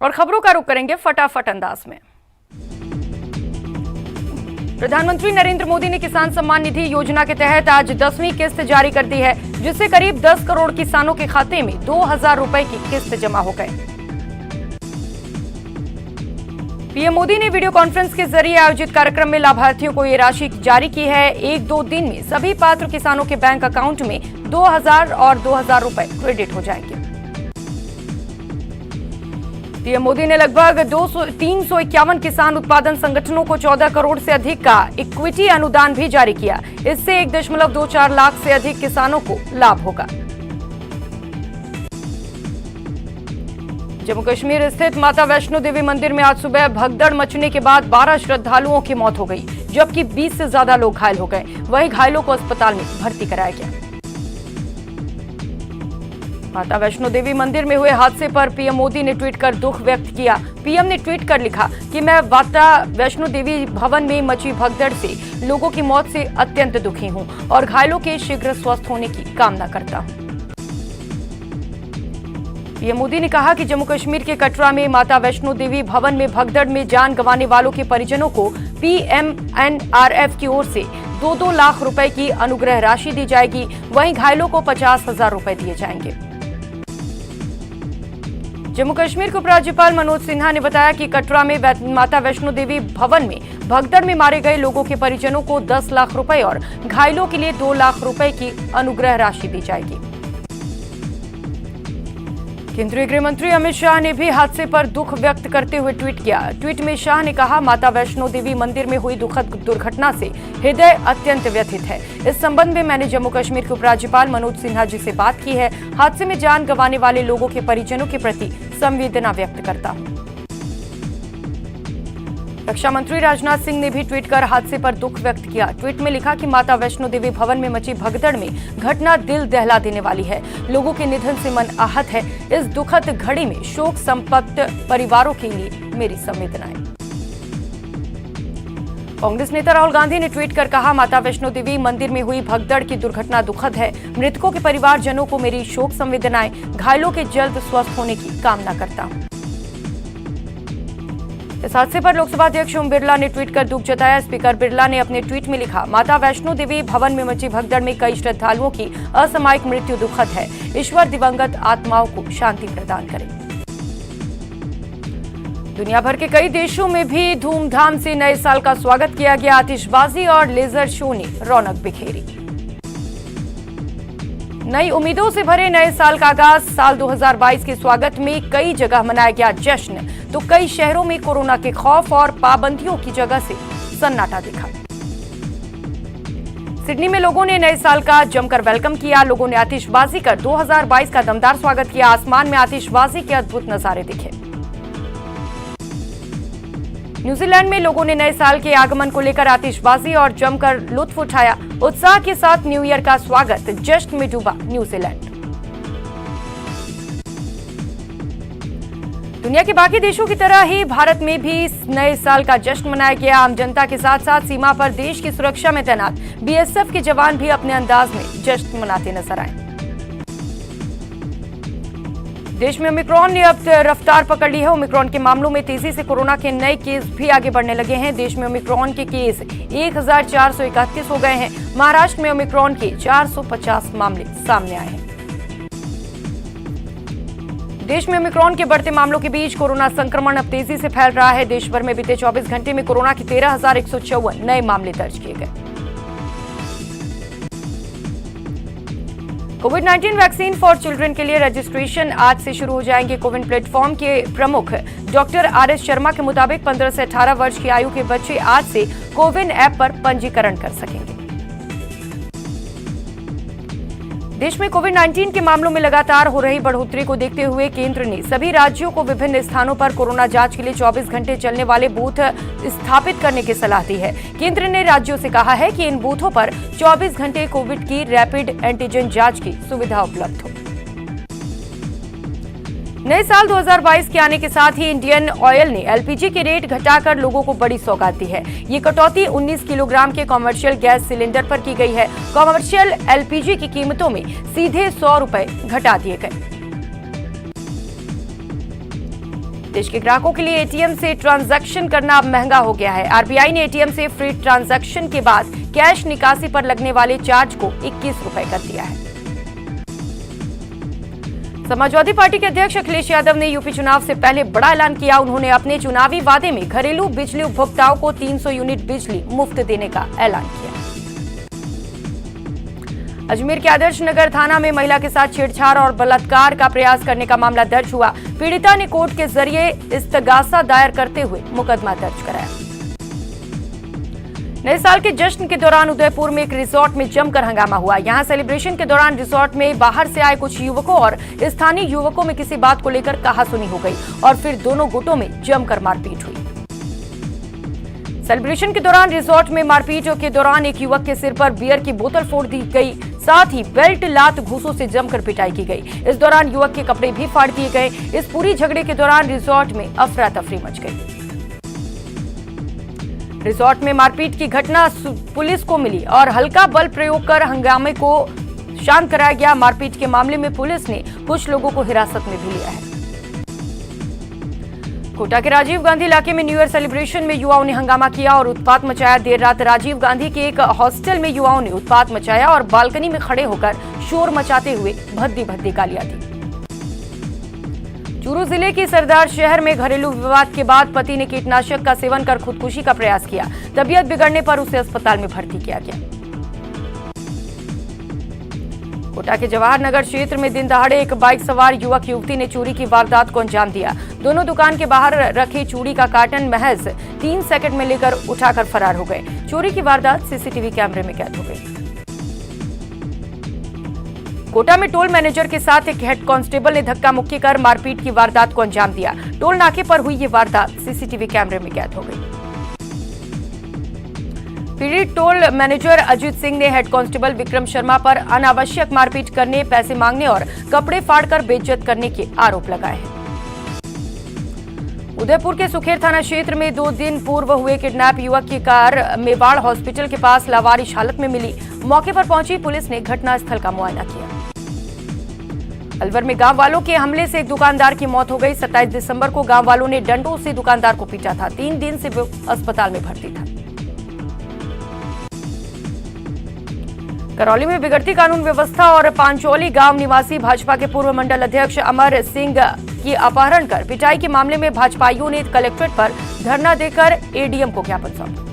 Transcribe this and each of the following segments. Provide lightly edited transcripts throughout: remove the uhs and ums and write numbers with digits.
और खबरों का रुख करेंगे फटाफट अंदाज में। प्रधानमंत्री नरेंद्र मोदी ने किसान सम्मान निधि योजना के तहत आज 10वीं किस्त जारी कर दी है, जिससे करीब 10 करोड़ किसानों के खाते में 2000 रुपए की किस्त जमा हो गए। पीएम मोदी ने वीडियो कॉन्फ्रेंस के जरिए आयोजित कार्यक्रम में लाभार्थियों को ये राशि जारी की है। 1-2 दिन में सभी पात्र किसानों के बैंक अकाउंट में 2000 और 2000 रुपए क्रेडिट हो जाएंगे। पीएम मोदी ने लगभग 351 किसान उत्पादन संगठनों को 14 करोड़ से अधिक का इक्विटी अनुदान भी जारी किया। इससे 1.24 लाख से अधिक किसानों को लाभ होगा। जम्मू कश्मीर स्थित माता वैष्णो देवी मंदिर में आज सुबह भगदड़ मचने के बाद 12 श्रद्धालुओं की मौत हो गई, जबकि 20 से ज्यादा लोग घायल हो गए। वहीं घायलों को अस्पताल में भर्ती कराया गया। माता वैष्णो देवी मंदिर में हुए हादसे पर पीएम मोदी ने ट्वीट कर दुख व्यक्त किया। पीएम ने ट्वीट कर लिखा कि मैं माता वैष्णो देवी भवन में मची भगदड़ से लोगों की मौत से अत्यंत दुखी हूं और घायलों के शीघ्र स्वस्थ होने की कामना करता हूं। पीएम मोदी ने कहा कि जम्मू कश्मीर के कटरा में माता वैष्णो देवी भवन में भगदड़ में जान गंवाने वालों के परिजनों को PMNRF की ओर से 2-2 लाख रुपए की अनुग्रह राशि दी जाएगी। वहीं घायलों को 50,000 रुपए दिए जाएंगे। जम्मू कश्मीर के उपराज्यपाल मनोज सिन्हा ने बताया कि कटरा में माता वैष्णो देवी भवन में भगदड़ में मारे गए लोगों के परिजनों को 10 लाख रुपए और घायलों के लिए 2 लाख रुपए की अनुग्रह राशि दी जाएगी। केंद्रीय गृह मंत्री अमित शाह ने भी हादसे पर दुख व्यक्त करते हुए ट्वीट किया। ट्वीट में शाह ने कहा, माता वैष्णो देवी मंदिर में हुई दुखद दुर्घटना से हृदय अत्यंत व्यथित है। इस संबंध में मैंने जम्मू कश्मीर के उपराज्यपाल मनोज सिन्हा जी से बात की है। हादसे में जान गंवाने वाले लोगों के परिजनों के प्रति संवेदना व्यक्त करता हूं। रक्षा मंत्री राजनाथ सिंह ने भी ट्वीट कर हादसे पर दुख व्यक्त किया। ट्वीट में लिखा कि माता वैष्णो देवी भवन में मची भगदड़ में घटना दिल दहला देने वाली है। लोगों के निधन से मन आहत है। इस दुखद घड़ी में शोक संतप्त परिवारों के लिए मेरी संवेदनाएं। कांग्रेस नेता राहुल गांधी ने ट्वीट कर कहा, माता वैष्णो देवी मंदिर में हुई भगदड़ की दुर्घटना दुखद है। मृतकों के परिवारजनों को मेरी शोक संवेदनाएं। घायलों के जल्द स्वस्थ होने की कामना करता हूं। इस हादसे पर लोकसभा अध्यक्ष ओम बिरला ने ट्वीट कर दुख जताया। स्पीकर बिरला ने अपने ट्वीट में लिखा, माता वैष्णो देवी भवन में मची भगदड़ में कई श्रद्धालुओं की असामयिक मृत्यु दुखद है। ईश्वर दिवंगत आत्माओं को शांति प्रदान करे। दुनिया भर के कई देशों में भी धूमधाम से नए साल का स्वागत किया गया। आतिशबाजी और लेजर शो ने रौनक बिखेरी। नई उम्मीदों से भरे नए साल का आगाज। साल 2022 के स्वागत में कई जगह मनाया गया जश्न, तो कई शहरों में कोरोना के खौफ और पाबंदियों की जगह से सन्नाटा दिखा। सिडनी में लोगों ने नए साल का जमकर वेलकम किया। लोगों ने आतिशबाजी कर 2022 का दमदार स्वागत किया। आसमान में आतिशबाजी के अद्भुत नजारे दिखे। न्यूजीलैंड में लोगों ने नए साल के आगमन को लेकर आतिशबाजी और जमकर लुत्फ उठाया। उत्साह के साथ न्यू ईयर का स्वागत। जश्न में डूबा न्यूजीलैंड। दुनिया के बाकी देशों की तरह ही भारत में भी नए साल का जश्न मनाया गया। आम जनता के साथ साथ सीमा पर देश की सुरक्षा में तैनात BSF के जवान भी अपने अंदाज में जश्न मनाते नजर आए। देश में ओमिक्रॉन ने अब रफ्तार पकड़ ली है। ओमिक्रॉन के मामलों में तेजी से कोरोना के नए केस भी आगे बढ़ने लगे हैं। देश में ओमिक्रॉन के केस 1431 हो गए हैं। महाराष्ट्र में ओमिक्रॉन के 450 मामले सामने आए हैं। देश में ओमिक्रॉन के बढ़ते मामलों के बीच कोरोना संक्रमण अब तेजी से फैल रहा है। देश भर में बीते 24 घंटे में कोरोना के 13,154 नए मामले दर्ज किए गए। कोविड-19 वैक्सीन फॉर चिल्ड्रन के लिए रजिस्ट्रेशन आज से शुरू हो जाएंगे। कोविन प्लेटफॉर्म के प्रमुख डॉक्टर RS शर्मा के मुताबिक 15 से 18 वर्ष की आयु के बच्चे आज से कोविन ऐप पर पंजीकरण कर सकेंगे। देश में कोविड-19 के मामलों में लगातार हो रही बढ़ोतरी को देखते हुए केंद्र ने सभी राज्यों को विभिन्न स्थानों पर कोरोना जांच के लिए 24 घंटे चलने वाले बूथ स्थापित करने की सलाह दी है। केंद्र ने राज्यों से कहा है कि इन बूथों पर 24 घंटे कोविड की रैपिड एंटीजन जांच की सुविधा उपलब्ध हो। नए साल 2022 के आने के साथ ही इंडियन ऑयल ने LPG के रेट घटाकर लोगों को बड़ी सौगात दी है। ये कटौती 19 किलोग्राम के कॉमर्शियल गैस सिलेंडर पर की गई है। कॉमर्शियल LPG की कीमतों में सीधे 100 रुपए घटा दिए गए। देश के ग्राहकों के लिए एटीएम से ट्रांजैक्शन करना अब महंगा हो गया है। आरबीआई ने एटीएम से फ्री ट्रांजैक्शन के बाद कैश निकासी पर लगने वाले चार्ज को 21 रुपए कर दिया है। समाजवादी पार्टी के अध्यक्ष अखिलेश यादव ने यूपी चुनाव से पहले बड़ा ऐलान किया। उन्होंने अपने चुनावी वादे में घरेलू बिजली उपभोक्ताओं को 300 यूनिट बिजली मुफ्त देने का ऐलान किया। अजमेर के आदर्श नगर थाना में महिला के साथ छेड़छाड़ और बलात्कार का प्रयास करने का मामला दर्ज हुआ। पीड़िता ने कोर्ट के जरिए इस्तगासा दायर करते हुए मुकदमा दर्ज कराया। नए साल के जश्न के दौरान उदयपुर में एक रिसोर्ट में जमकर हंगामा हुआ। यहां सेलिब्रेशन के दौरान रिसोर्ट में बाहर से आए कुछ युवकों और स्थानीय युवकों में किसी बात को लेकर कहासुनी हो गई और फिर दोनों गुटों में जमकर मारपीट हुई। सेलिब्रेशन के दौरान रिसोर्ट में मारपीट के दौरान एक युवक के सिर पर बियर की बोतल फोड़ दी गई, साथ ही बेल्ट लात घूंसों से जमकर पिटाई की गई। इस दौरान युवक के कपड़े भी फाड़ दिए गए। इस पूरी झगड़े के दौरान रिसोर्ट में अफरा तफरी मच गई। रिसोर्ट में मारपीट की घटना पुलिस को मिली और हल्का बल प्रयोग कर हंगामे को शांत कराया गया। मारपीट के मामले में पुलिस ने कुछ लोगों को हिरासत में भी लिया है। कोटा के राजीव गांधी इलाके में न्यू ईयर सेलिब्रेशन में युवाओं ने हंगामा किया और उत्पात मचाया। देर रात राजीव गांधी के एक हॉस्टल में युवाओं ने उत्पात मचाया और बालकनी में खड़े होकर शोर मचाते हुए भद्दी भद्दी गालियां दी। चूरू जिले की सरदार शहर में घरेलू विवाद के बाद पति ने कीटनाशक का सेवन कर खुदकुशी का प्रयास किया। तबीयत बिगड़ने पर उसे अस्पताल में भर्ती किया गया। कोटा के जवाहर नगर क्षेत्र में दिन दहाड़े एक बाइक सवार युवक युवती ने चोरी की वारदात को अंजाम दिया। दोनों दुकान के बाहर रखे चूड़ी का कार्टन महज 3 सेकंड में लेकर उठाकर फरार हो गए। चोरी की वारदात सीसीटीवी कैमरे में कैद हो गई। कोटा में टोल मैनेजर के साथ एक हेड कांस्टेबल ने धक्का मुक्की कर मारपीट की वारदात को अंजाम दिया। टोल नाके पर हुई ये वारदात सीसीटीवी कैमरे में कैद हो गई। पीड़ित टोल मैनेजर अजीत सिंह ने हेड कांस्टेबल विक्रम शर्मा पर अनावश्यक मारपीट करने, पैसे मांगने और कपड़े फाड़कर बेइज्जत करने के आरोप लगाए हैं। उदयपुर के सुखेर थाना क्षेत्र में 2 दिन पूर्व हुए किडनैप युवक की कार मेवाड़ हॉस्पिटल के पास लावारिश हालत में मिली। मौके पर पहुंची पुलिस ने घटनास्थल का मुआयना किया। अलवर में गांव वालों के हमले से एक दुकानदार की मौत हो गई। 27 दिसंबर को गांव वालों ने डंडों से दुकानदार को पीटा था। 3 दिन से वो अस्पताल में भर्ती था। करौली में बिगड़ती कानून व्यवस्था और पांचोली गांव निवासी भाजपा के पूर्व मंडल अध्यक्ष अमर सिंह की अपहरण कर पिटाई के मामले में भाजपाइयों ने कलेक्ट्रेट पर धरना देकर एडीएम को ज्ञापन सौंपा।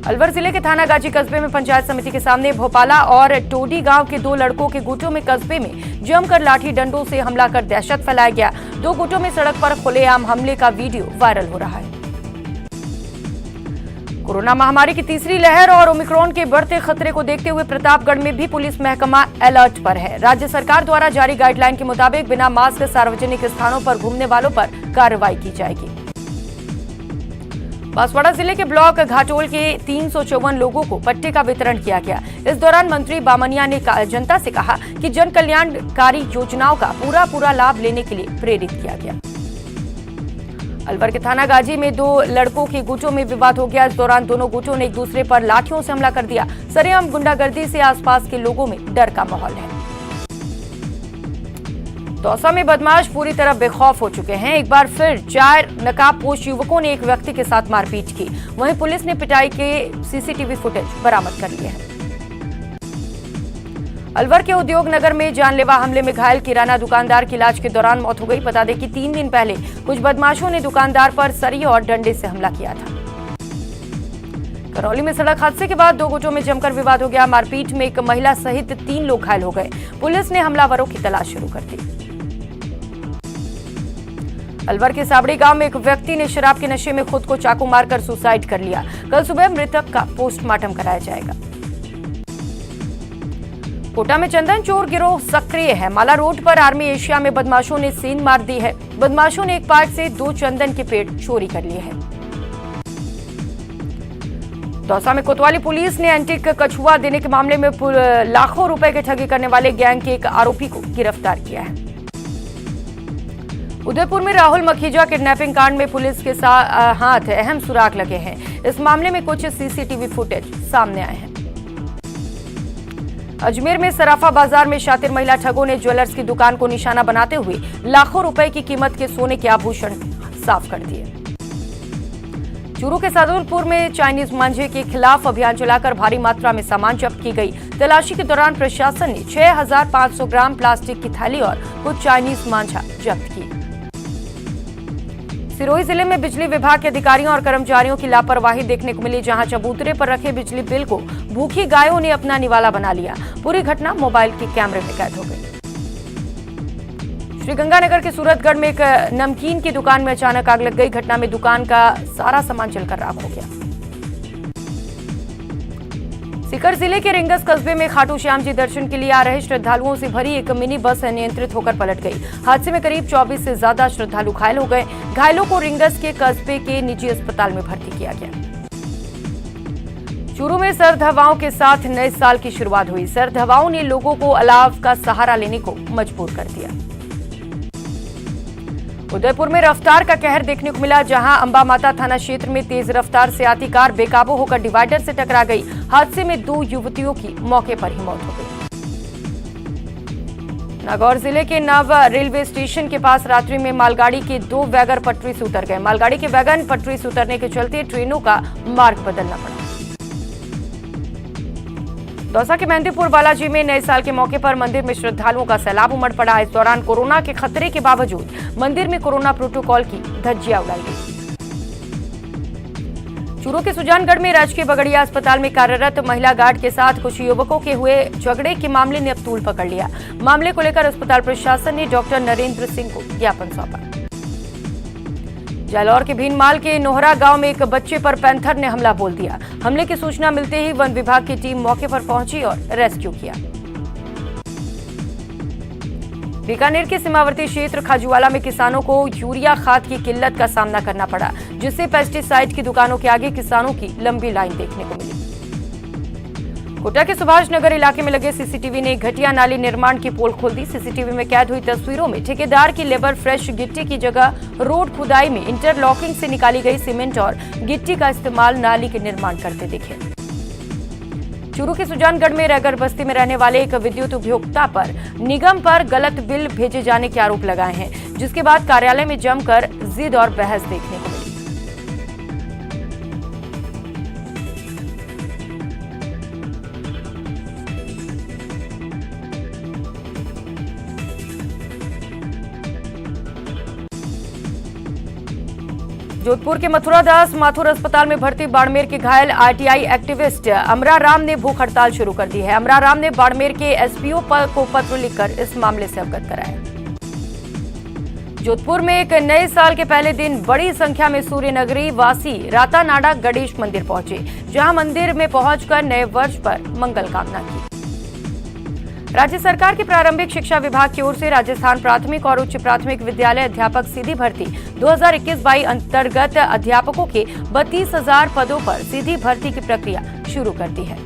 अलवर जिले के थाना गाजी कस्बे में पंचायत समिति के सामने भोपाला और टोडी गांव के 2 लड़कों के गुटों में कस्बे में जमकर लाठी डंडों से हमला कर दहशत फैलाया गया। 2 गुटों में सड़क पर खुलेआम हमले का वीडियो वायरल हो रहा है। कोरोना महामारी की तीसरी लहर और ओमिक्रॉन के बढ़ते खतरे को देखते हुए प्रतापगढ़ में भी पुलिस महकमा अलर्ट पर है। राज्य सरकार द्वारा जारी गाइडलाइन के मुताबिक बिना मास्क सार्वजनिक स्थानों पर घूमने वालों पर कार्रवाई की जाएगी। बांसवाड़ा जिले के ब्लॉक घाटोल के 354 लोगों को पट्टे का वितरण किया गया। इस दौरान मंत्री बामनिया ने जनता से कहा कि जन कल्याणकारी योजनाओं का पूरा लाभ लेने के लिए प्रेरित किया गया। अलवर के थाना गाजी में 2 लड़कों के गुटों में विवाद हो गया। इस दौरान दोनों गुटों ने एक दूसरे पर लाठियों से हमला कर दिया। सरेआम गुंडागर्दी से आसपास के लोगों में डर का माहौल है। दौसा में बदमाश पूरी तरह बेखौफ हो चुके हैं। एक बार फिर 4 नकाबपोश युवकों ने एक व्यक्ति के साथ मारपीट की। वहीं पुलिस ने पिटाई के सीसीटीवी फुटेज बरामद कर लिए हैं। अलवर के उद्योग नगर में जानलेवा हमले में घायल किराना दुकानदार की इलाज के दौरान मौत हो गई। बता दें कि 3 दिन पहले कुछ बदमाशों ने दुकानदार पर सरिये और डंडे से हमला किया था। करौली में सड़क हादसे के बाद 2 गुटों में जमकर विवाद हो गया। मारपीट में एक महिला सहित 3 लोग घायल हो गए। पुलिस ने हमलावरों की तलाश शुरू कर दी। अलवर के साबड़ी गांव में एक व्यक्ति ने शराब के नशे में खुद को चाकू मारकर सुसाइड कर लिया। कल सुबह मृतक का पोस्टमार्टम कराया जाएगा। कोटा में चंदन चोर गिरोह सक्रिय है। माला रोड पर आर्मी एशिया में बदमाशों ने सीन मार दी है। बदमाशों ने एक पार्क से 2 चंदन के पेड़ चोरी कर लिए हैं। दौसा में कोतवाली पुलिस ने एंटीक कछुआ देने के मामले में लाखों रुपए की ठगी करने वाले गैंग के एक आरोपी को गिरफ्तार किया है। उदयपुर में राहुल मखीजा किडनैपिंग कांड में पुलिस के हाथ अहम सुराग लगे हैं। इस मामले में कुछ सीसीटीवी फुटेज सामने आए हैं। अजमेर में सराफा बाजार में शातिर महिला ठगों ने ज्वेलर्स की दुकान को निशाना बनाते हुए लाखों रुपए की कीमत के सोने के आभूषण साफ कर दिए। चूरू के सादुलपुर में चाइनीज मांझे के खिलाफ अभियान चलाकर भारी मात्रा में सामान जब्त की गई। तलाशी के दौरान प्रशासन ने 6500 ग्राम प्लास्टिक की थैली और कुछ चाइनीज मांझा जब्त की। सिरोही जिले में बिजली विभाग के अधिकारियों और कर्मचारियों की लापरवाही देखने को मिली, जहां चबूतरे पर रखे बिजली बिल को भूखी गायों ने अपना निवाला बना लिया। पूरी घटना मोबाइल के कैमरे में कैद हो गई। श्रीगंगानगर के सूरतगढ़ में एक नमकीन की दुकान में अचानक आग लग गई। घटना में दुकान का सारा सामान जलकर राख हो गया। सीकर जिले के रिंगस कस्बे में खाटू श्याम जी दर्शन के लिए आ रहे श्रद्धालुओं से भरी एक मिनी बस अनियंत्रित होकर पलट गई। हादसे में करीब 24 से ज्यादा श्रद्धालु घायल हो गए। घायलों को रिंगस के कस्बे के निजी अस्पताल में भर्ती किया गया। चूरू में सर्द हवाओं के साथ नए साल की शुरुआत हुई। सर्द हवाओं ने लोगों को अलाव का सहारा लेने को मजबूर कर दिया। उदयपुर में रफ्तार का कहर देखने को मिला, जहां अंबा माता थाना क्षेत्र में तेज रफ्तार से आती कार बेकाबू होकर डिवाइडर से टकरा गई। हादसे में 2 युवतियों की मौके पर ही मौत हो गई। नागौर जिले के नव रेलवे स्टेशन के पास रात्रि में मालगाड़ी के 2 वैगन पटरी से उतर गए। मालगाड़ी के वैगन पटरी से उतरने के चलते ट्रेनों का मार्ग बदलना पड़ा। दौसा के मेहंदीपुर बालाजी में नए साल के मौके पर मंदिर में श्रद्धालुओं का सैलाब उमड़ पड़ा। इस दौरान कोरोना के खतरे के बावजूद मंदिर में कोरोना प्रोटोकॉल की धज्जियां उड़ाई गई। चूरू के सुजानगढ़ में राजकीय बगड़िया अस्पताल में कार्यरत महिला गार्ड के साथ कुछ युवकों के हुए झगड़े के मामले ने अब तूल पकड़ लिया। मामले को लेकर अस्पताल प्रशासन ने डॉक्टर नरेंद्र सिंह को ज्ञापन सौंपा। जालौर के भीनमाल के नोहरा गांव में एक बच्चे पर पैंथर ने हमला बोल दिया। हमले की सूचना मिलते ही वन विभाग की टीम मौके पर पहुंची और रेस्क्यू किया। बीकानेर के सीमावर्ती क्षेत्र खाजूवाला में किसानों को यूरिया खाद की किल्लत का सामना करना पड़ा, जिससे पेस्टिसाइड की दुकानों के आगे किसानों की लंबी लाइन देखने को मिली। कोटा के सुभाष नगर इलाके में लगे सीसीटीवी ने घटिया नाली निर्माण की पोल खोल दी। सीसीटीवी में कैद हुई तस्वीरों में ठेकेदार की लेबर फ्रेश गिट्टी की जगह रोड खुदाई में इंटरलॉकिंग से निकाली गई सीमेंट और गिट्टी का इस्तेमाल नाली के निर्माण करते दिखे। चूरू के सुजानगढ़ में रैगर बस्ती में रहने वाले एक विद्युत उपभोक्ता पर निगम पर गलत बिल भेजे जाने के आरोप लगाए हैं, जिसके बाद कार्यालय में जमकर जिद और बहस देखने को मिली। जोधपुर के मथुरा दास माथुर अस्पताल में भर्ती बाड़मेर के घायल आरटीआई एक्टिविस्ट अमरा राम ने भूख हड़ताल शुरू कर दी है। अमरा राम ने बाड़मेर के एसपीओ को पत्र लिखकर इस मामले से अवगत कराया। जोधपुर में एक नए साल के पहले दिन बड़ी संख्या में सूर्य नगरी वासी रातानाडा गणेश मंदिर पहुंचे, जहां मंदिर में पहुंचकर नए वर्ष पर मंगल कामना की। राज्य सरकार के प्रारंभिक शिक्षा विभाग की ओर से राजस्थान प्राथमिक और उच्च प्राथमिक विद्यालय अध्यापक सीधी भर्ती 2021-22 अंतर्गत अध्यापकों के 32,000 पदों पर सीधी भर्ती की प्रक्रिया शुरू कर दी है।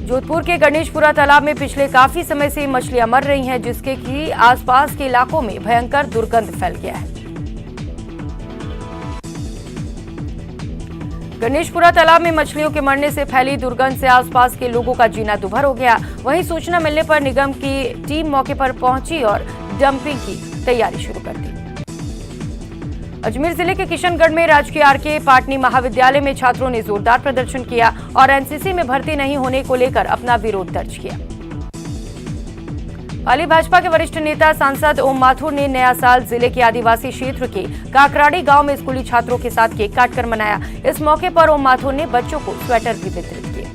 जोधपुर के गणेशपुरा तालाब में पिछले काफी समय से मछलियां मर रही हैं, जिसके कि आसपास के इलाकों में भयंकर दुर्गंध फैल गया है। गणेशपुरा तालाब में मछलियों के मरने से फैली दुर्गंध से आसपास के लोगों का जीना दुभर हो गया। वहीं सूचना मिलने पर निगम की टीम मौके पर पहुंची और डंपिंग की तैयारी शुरू कर दी। अजमेर जिले के किशनगढ़ में राजकीय आरके पाटनी महाविद्यालय में छात्रों ने जोरदार प्रदर्शन किया और एनसीसी में भर्ती नहीं होने को लेकर अपना विरोध दर्ज किया। पाली भाजपा के वरिष्ठ नेता सांसद ओम माथुर ने नया साल जिले के आदिवासी क्षेत्र के काकराड़ी गांव में स्कूली छात्रों के साथ केक काटकर मनाया। इस मौके पर ओम माथुर ने बच्चों को स्वेटर भी वितरित किए।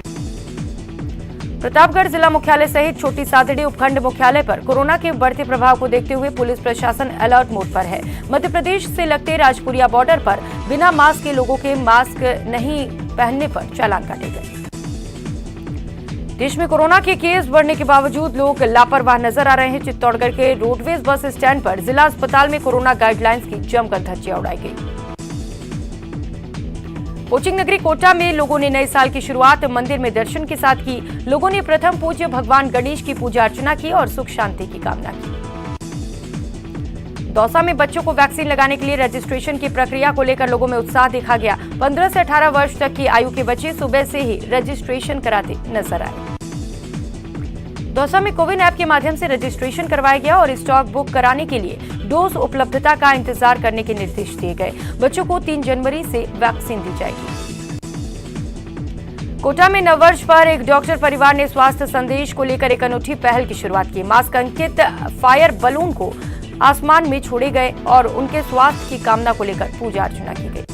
प्रतापगढ़ जिला मुख्यालय सहित छोटी सादड़ी उपखंड मुख्यालय पर कोरोना के बढ़ते प्रभाव को देखते हुए पुलिस प्रशासन अलर्ट मोड पर है। मध्य प्रदेश से लगते राजपुरिया बॉर्डर पर बिना मास्क के लोगों के मास्क नहीं पहनने पर चालान काटे गए। देश में कोरोना के केस बढ़ने के बावजूद लोग लापरवाह नजर आ रहे हैं। चित्तौड़गढ़ के रोडवेज बस स्टैंड पर जिला अस्पताल में कोरोना गाइडलाइंस की जमकर धज्जियां उड़ाई गई। कोचिंग नगरी कोटा में लोगों ने नए साल की शुरुआत मंदिर में दर्शन के साथ की। लोगों ने प्रथम पूज्य भगवान गणेश की पूजा अर्चना की और सुख शांति की कामना की। दौसा में बच्चों को वैक्सीन लगाने के लिए रजिस्ट्रेशन की प्रक्रिया को लेकर लोगों में उत्साह देखा गया। 15 से 18 वर्ष तक की आयु के बच्चे सुबह से ही रजिस्ट्रेशन कराते नजर आए। दौसा में कोविन ऐप के माध्यम से रजिस्ट्रेशन करवाया गया और स्टॉक बुक कराने के लिए डोज उपलब्धता का इंतजार करने के निर्देश दिए गए। बच्चों को 3 जनवरी से वैक्सीन दी जाएगी। कोटा में नववर्ष पर एक डॉक्टर परिवार ने स्वास्थ्य संदेश को लेकर एक अनूठी पहल की शुरुआत की। मास्क अंकित फायर बलून को आसमान में छोड़े गए और उनके स्वास्थ्य की कामना को लेकर पूजा अर्चना की गई।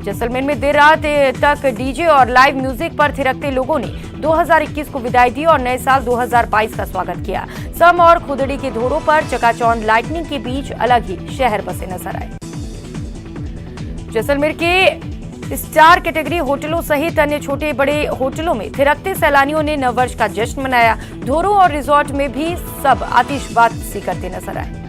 जैसलमेर में देर रात तक डीजे और लाइव म्यूजिक पर थिरकते लोगों ने 2021 को विदाई दी और नए साल 2022 का स्वागत किया। सम और खुदड़ी के धोरों पर चकाचौंध लाइटनिंग के बीच अलग ही शहर बसे नजर आए। जैसलमेर के स्टार कैटेगरी होटलों सहित अन्य छोटे बड़े होटलों में थिरकते सैलानियों ने नववर्ष का जश्न मनाया। धोरों और रिजॉर्ट में भी सब आतिशबाजी करते नजर आए।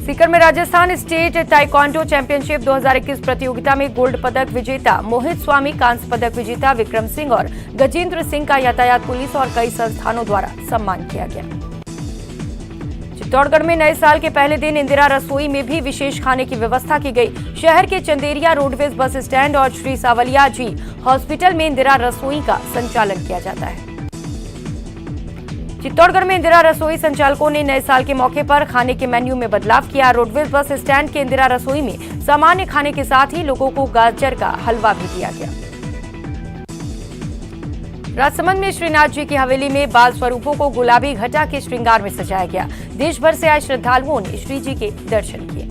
सीकर में राजस्थान स्टेट ताइक्वांडो चैंपियनशिप 2021 प्रतियोगिता में गोल्ड पदक विजेता मोहित स्वामी, कांस्य पदक विजेता विक्रम सिंह और गजेंद्र सिंह का यातायात पुलिस और कई संस्थानों द्वारा सम्मान किया गया। चित्तौड़गढ़ में नए साल के पहले दिन इंदिरा रसोई में भी विशेष खाने की व्यवस्था की गई। शहर के चंदेरिया रोडवेज बस स्टैंड और श्री सावलिया जी हॉस्पिटल में इंदिरा रसोई का संचालन किया जाता है। चित्तौड़गढ़ में इंदिरा रसोई संचालकों ने नए साल के मौके पर खाने के मेन्यू में बदलाव किया। रोडवेज बस स्टैंड के इंदिरा रसोई में सामान्य खाने के साथ ही लोगों को गाजर का हलवा भी दिया गया। राजसमंद में श्रीनाथ जी की हवेली में बाल स्वरूपों को गुलाबी घटा के श्रृंगार में सजाया गया। देश भर से आए श्रद्धालुओं ने श्री जी के दर्शन किए।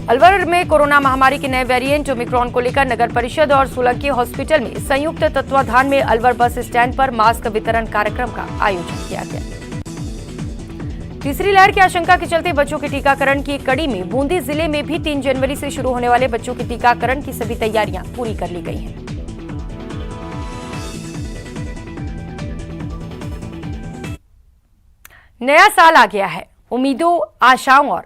अलवर में कोरोना महामारी के नए वेरिएंट ओमिक्रॉन को लेकर नगर परिषद और सोलंकी हॉस्पिटल में संयुक्त तत्वाधान में अलवर बस स्टैंड पर मास्क वितरण कार्यक्रम का आयोजन किया गया। तीसरी लहर की आशंका के चलते बच्चों के टीकाकरण की कड़ी में बूंदी जिले में भी 3 जनवरी से शुरू होने वाले बच्चों के टीकाकरण की सभी तैयारियां पूरी कर ली गई हैं। नया साल आ गया है। उम्मीदों, आशाओं और